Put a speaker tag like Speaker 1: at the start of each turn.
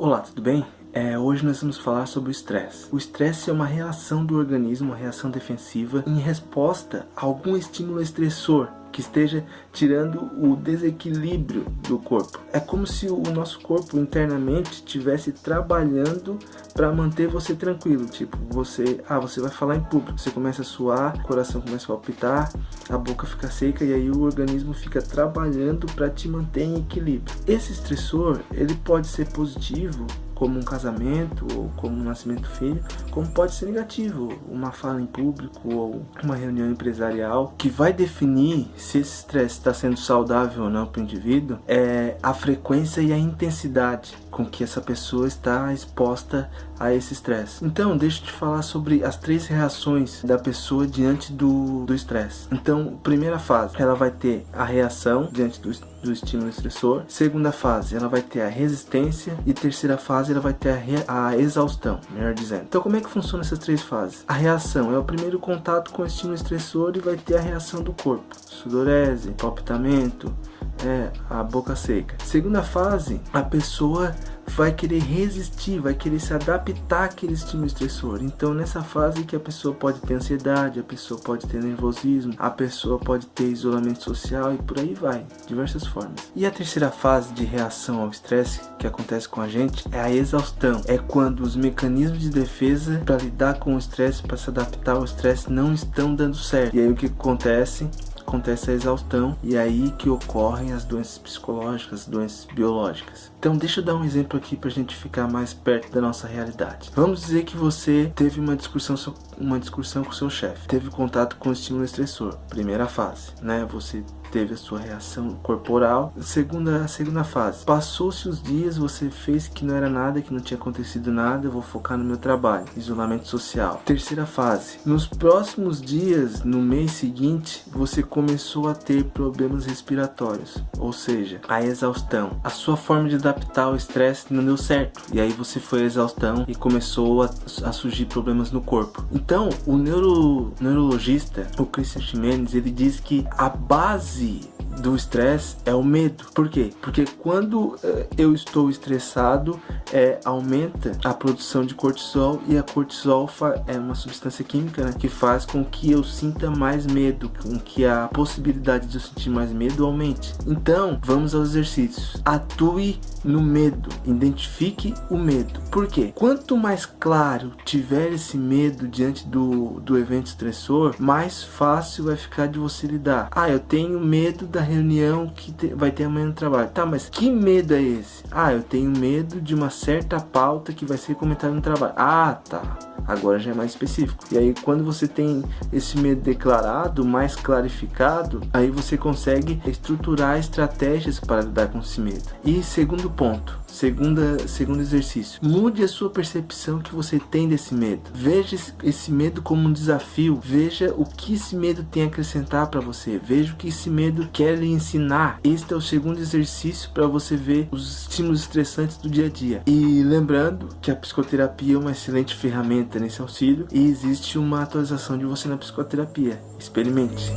Speaker 1: Olá, tudo bem? Hoje nós vamos falar sobre o estresse. O estresse é uma reação do organismo, uma reação defensiva em resposta a algum estímulo estressor que esteja tirando o desequilíbrio do corpo. É como se o nosso corpo internamente estivesse trabalhando para manter você tranquilo. Tipo, você vai falar em público, você começa a suar, o coração começa a palpitar, a boca fica seca e aí o organismo fica trabalhando para te manter em equilíbrio. Esse estressor, ele pode ser positivo, como um casamento ou como um nascimento do filho, como pode ser negativo, uma fala em público ou uma reunião empresarial. Que vai definir se esse estresse está sendo saudável ou não para o indivíduo é a frequência e a intensidade com que essa pessoa está exposta a esse estresse. Então, deixa eu te falar sobre as 3 reações da pessoa diante do estresse. Então, primeira fase, ela vai ter a reação diante do estímulo estressor. Segunda fase, ela vai ter a resistência. E terceira fase, ela vai ter a exaustão, melhor dizendo. Então, como é que funciona essas 3 fases? A reação é o primeiro contato com o estímulo estressor e vai ter a reação do corpo. Sudorese, palpitamento, a boca seca. Segunda fase, a pessoa vai querer resistir, vai querer se adaptar àquele estímulo estressor. Então nessa fase que a pessoa pode ter ansiedade, a pessoa pode ter nervosismo, a pessoa pode ter isolamento social e por aí vai, diversas formas. E a terceira fase de reação ao estresse que acontece com a gente é a exaustão. É quando os mecanismos de defesa para lidar com o estresse, para se adaptar ao estresse, não estão dando certo. E aí o que acontece? Acontece a exaustão e é aí que ocorrem as doenças psicológicas, as doenças biológicas. Então deixa eu dar um exemplo aqui pra gente ficar mais perto da nossa realidade. Vamos dizer que você teve uma discussão com o seu chefe, teve contato com o estímulo estressor, primeira fase, né? Você teve a sua reação corporal. Segunda fase, passou-se os dias, você fez que não era nada, que não tinha acontecido nada, eu vou focar no meu trabalho, isolamento social. Terceira fase, nos próximos dias, no mês seguinte, você começou a ter problemas respiratórios, ou seja, a exaustão. A sua forma de adaptar ao estresse não deu certo, e aí você foi à exaustão e começou a surgir problemas no corpo. Então, o neurologista, o Christian Ximenes, ele diz que a base do estresse é o medo. Por quê? Porque quando eu estou estressado, aumenta a produção de cortisol, e a cortisol é uma substância química, né, que faz com que eu sinta mais medo, com que a possibilidade de eu sentir mais medo aumente. Então, vamos aos exercícios. Atue no medo, identifique o medo. Por quê? Quanto mais claro tiver esse medo diante do evento estressor, mais fácil vai ficar de você lidar. Eu tenho medo da reunião que vai ter amanhã no trabalho. Tá, mas que medo é esse? Eu tenho medo de uma certa pauta que vai ser comentada no trabalho. Tá. Agora já é mais específico. E aí quando você tem esse medo declarado, mais clarificado, aí você consegue estruturar estratégias para lidar com esse medo. E segundo ponto, segundo exercício, mude a sua percepção que você tem desse medo. Veja esse medo como um desafio. Veja o que esse medo tem a acrescentar para você. Veja o que esse medo quer lhe ensinar. Este é o segundo exercício para você ver os estímulos estressantes do dia a dia. E lembrando que a psicoterapia é uma excelente ferramenta nesse auxílio, e existe uma atualização de você na psicoterapia. Experimente.